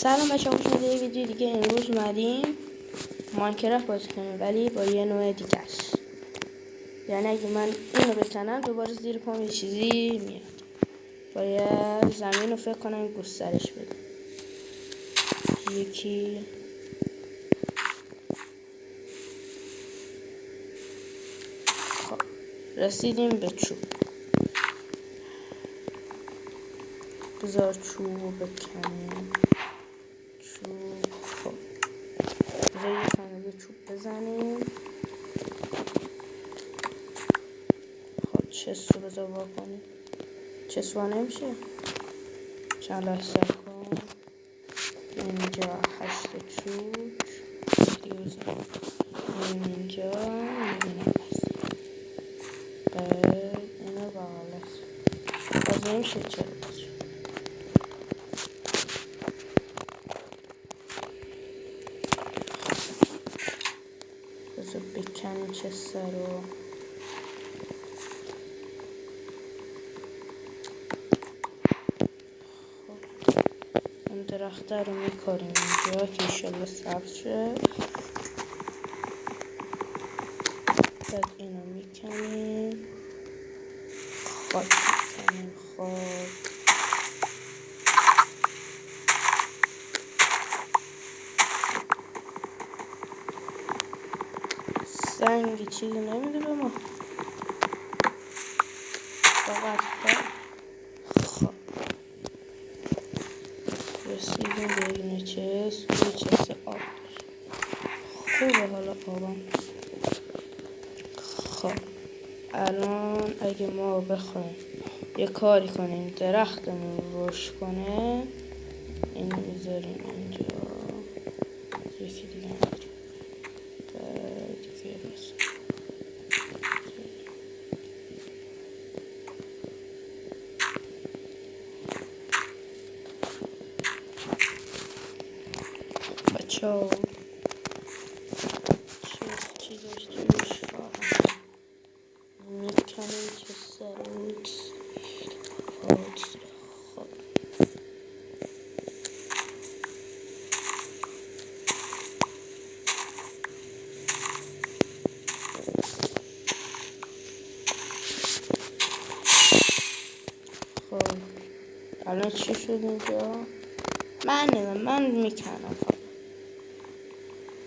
سلام بچه ها، خوش اومدید یه ویدیو دیگه. امروز اومدیم ماینکرافت بازی کنیم ولی با یه نوع دیگهش. یعنی اگه من اینو بکنم دوباره زیر پام یه چیزی میاد. باید زمین رو فکر کنم گسترش بده. یکی خب رسیدیم به چوب. بذار چوب بکنیم. چوب خب بذار یه خانه چوب بزنیم. خب چست رو بذار واکنیم. چست وا نمیشه. چند لحظه کن. اینجا 8 چوب دیگه بزنیم. اینجا میبینم اینو بغلت باز نمیشه. چرا باز شد؟ بذار بکنیم چست رو. این درخته رو میکاریم اینجا که انشالله سبز شه. بعد اینو میکنیم. خاک میکنیم. خاک سنگی چیزی نمیده به ما فقط خب رسیدیم به این چست. توی چست آب داشت. خوبه حالا آبم. خب الان اگه ما بخوایم یه کاری کنیم درختمون رشد کنه اینو میذاریم اینجا. یکی دیگه میذاریم. دیگه بس بچه ها چی داشتیمش خواهم میکنیم که سروت خب خب الان چی شد اینجا؟ من میکنم.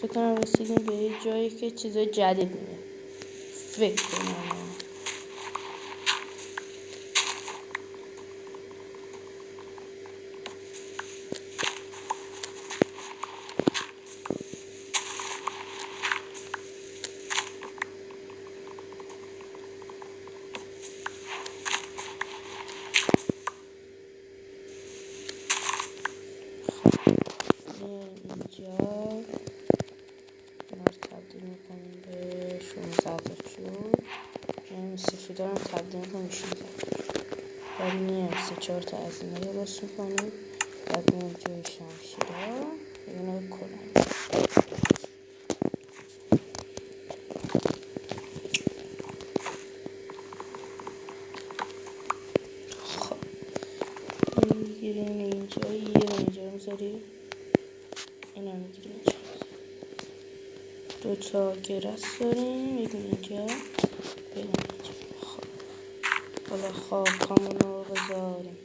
فکر کنم رسیدیم به یه جایی که چیزای جدید میاد. فکر کنم اینجا اینا رو تبدیل میکنیم به 16 تا چوب. این سفیده رو تبدیل میکنیم 16 تا چوب. بعد میایم 3-4 تا از اینا درست میکنیم. بعد میایم جای شمشیرها اینا رو کنیم. خب میگیریم اینجا. یه رو اینجا میذاریم. اینا میگیریم اینجا. 2 تا گرس داریم. یک اینجا بریم اینجا. خب حالا خاکامون رو بذاریم.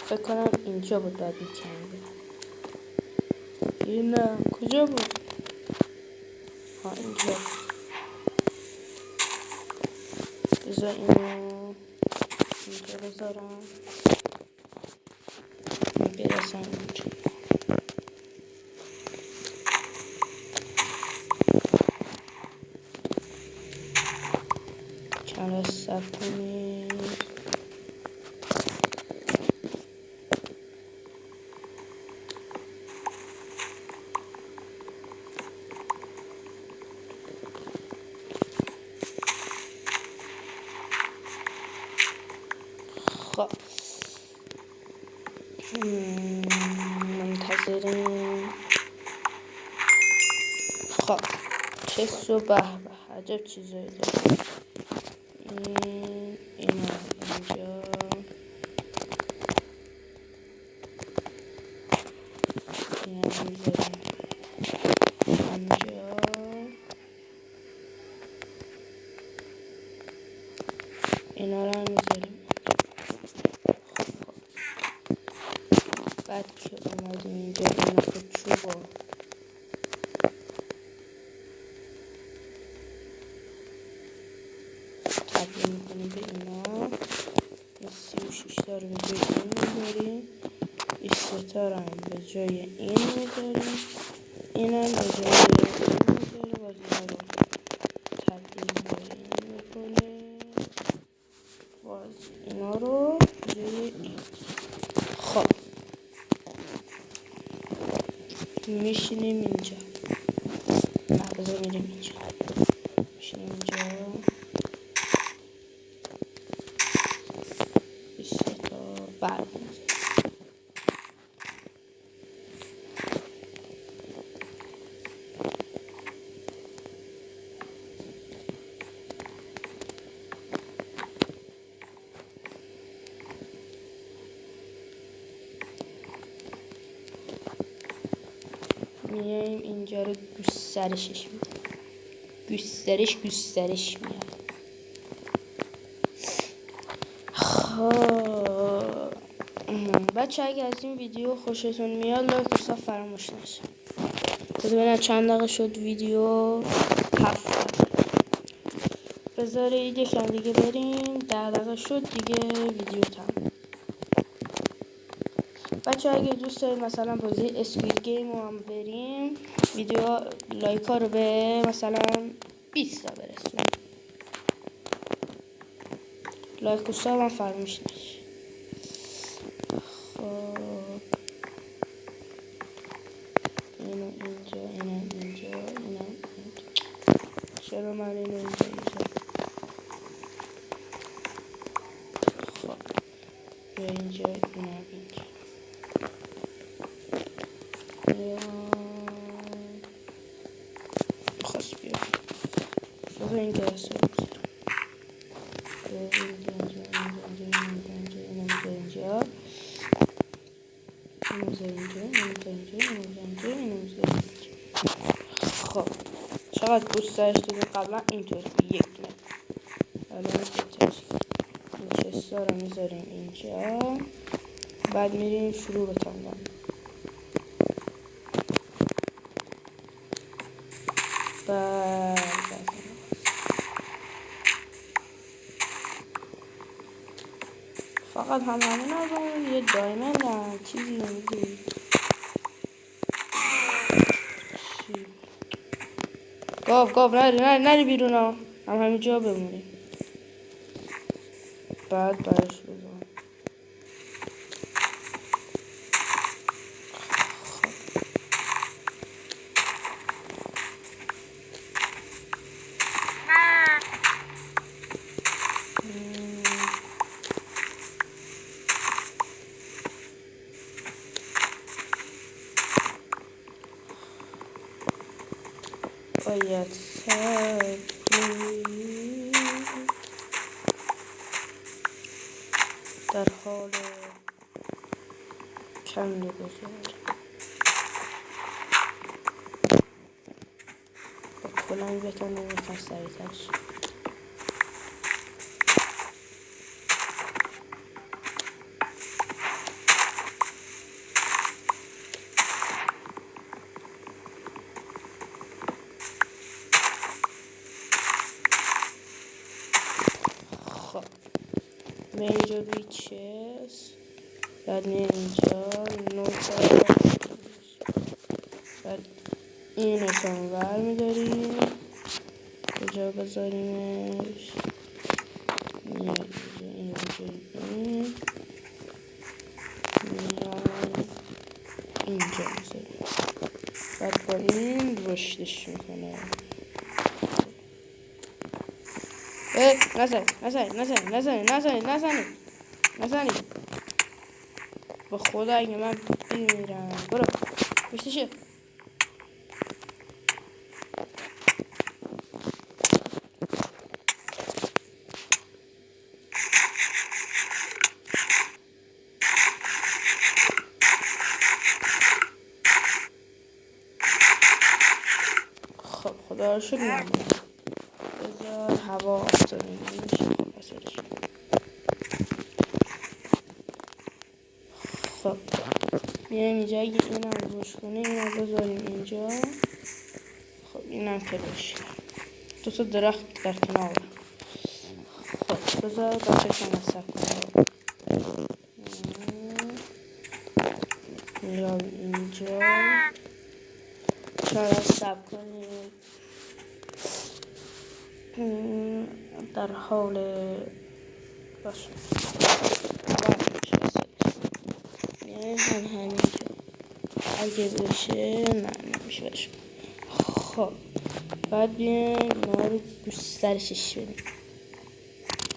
فکر کنم اینجا بود باید میکنیم. این نه کجا بود؟ ها اینجا. بذار اینو اینجا بذارم برسم اینجا. چند صبر کنید. منتظریم. خب چست و به به عجب چیزایی داریم. اینا اینجا، اینا میذاریم اینجا، اینا رو هم میذاریم. بعد که اومدیم اینجا این نفت چوبا تبدیل میکنیم به اینا. این 36 تا رو به جای این میذاریم، این 3 تا رو هم به جای این میذاریم، این هم به جای این میذاریم. باز اینا رو تبدیل به این میکنیم، باز اینا رو به جای این. خب میشینیم اینجا. نه بذار میریم اینجا، میشینیم اینجا. 20 تا برق میایم اینجا رو گسترشش میدیم. گسترش میاد. خب بچه اگه از این ویدیو خوشتون میاد لایک و ساب فراموش نشه. ببینم چند دقیقه شد ویدیو. 7. بذارید یکم دیگه بریم. 10 دقیقه شد دیگه ویدیو تمام. بچه اگه دوست دارید مثلا بازی اسکوید گیم رو هم بریم، ویدیو لایک ها رو به مثلا 20 تا برسونیم. لایک و ساب هم فراموش نشه. خب اینو اینجا، اینو اینجا، اینو اینجا. چرا من اینو اینجا خب بیا اینجا، اینو اینجا. خواست بیا بذار این گرسه رو خب چقدر گسترش دادیم قبلا اینطوری 1 متر. الان این چستا رو میذاریم اینجا. بعد میریم شروع به تاندن. فقط همه ندارم یه دایمند هم چیزی نمیدونی. گاو نری بیرون ها، هم همینجا بمونیم. بعد برش بزن. باید در حال کنده بزرگ با کلامی بکنیم یکم سریعتر شد. خب به اینجا روی چست، بعد میریم اینجا نوتا، بعد این اتان ور میداریم کجا بذاریمش. میاد اینجا بذاریم. بعد با این رشدش میکنه. نزنی به خدا اگه من میمیرم. برو میشه شو. خب خدا رو شکر نمونم. بذار هوا افتاده میشه. خب بیایم اینجا اگه اینم روش کنه اینم بذاریم اینجا. خب اینم که روش دو تا درخت در کنار. خب بذار بچه کنم سب کنم. میرم اینجا چرا سب کنیم در حال باشه همینجا اگه بشه نه نمیشه بشه. خب بعد بیایم اینا رو گسترشش بدیم.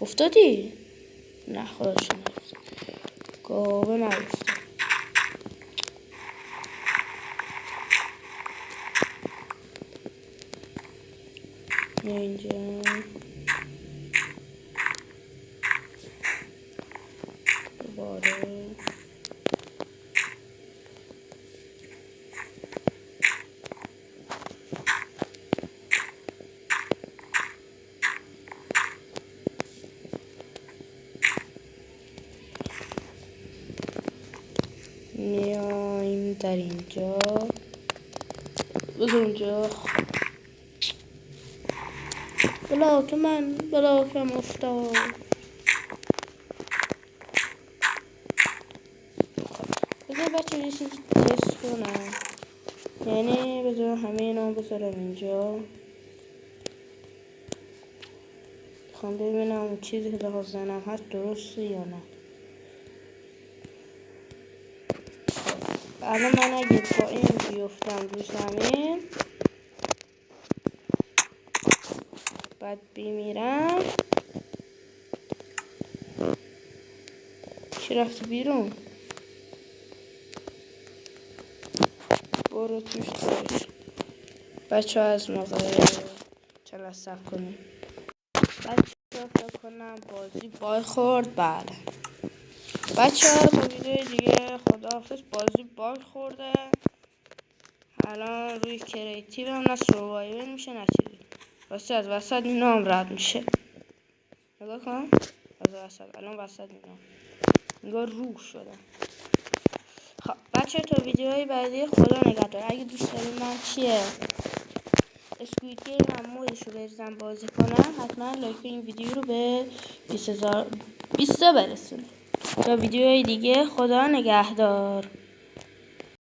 افتادی؟ نه خداشو نرفت گاوه نرفت. اینجا دوباره میایم در اینجا بذار اونجا. بلاک من بلاکم افتاد. بذار بچه یه چیز تست کنم. یعنی بذار همه اینا بذارم اینجا. میخوام ببینم اون چیزی که داخل زنم هست درسته یا نه. الان من اگه با این بیفتم رو زمین بعد بمیرم. چی رفتی بیرون؟ برو توش داشت. بچه ها از موقع چلا سب کنیم. بچه ها فکر کنم بازی بای خورد. بله بچه ها تا ویدیو دیگه خداحافظ. بازی بای خورده. الان روی کریتیو هم نه سروایور میشه نه چیزی. واسه از وسط نام رد میشه. نگاه کن از وسط. الان وسط نام نگاه روح شده. خب بچه تا ویدیوهای بعدی خدا نگهدار. اگه دوست دارید من چیه اسکوید گیم هم مودش رو بریزم بازی کنم حتما لایک این ویدیو رو به 20,000 برسونید. تا ویدیوهای دیگه خدا نگهدار.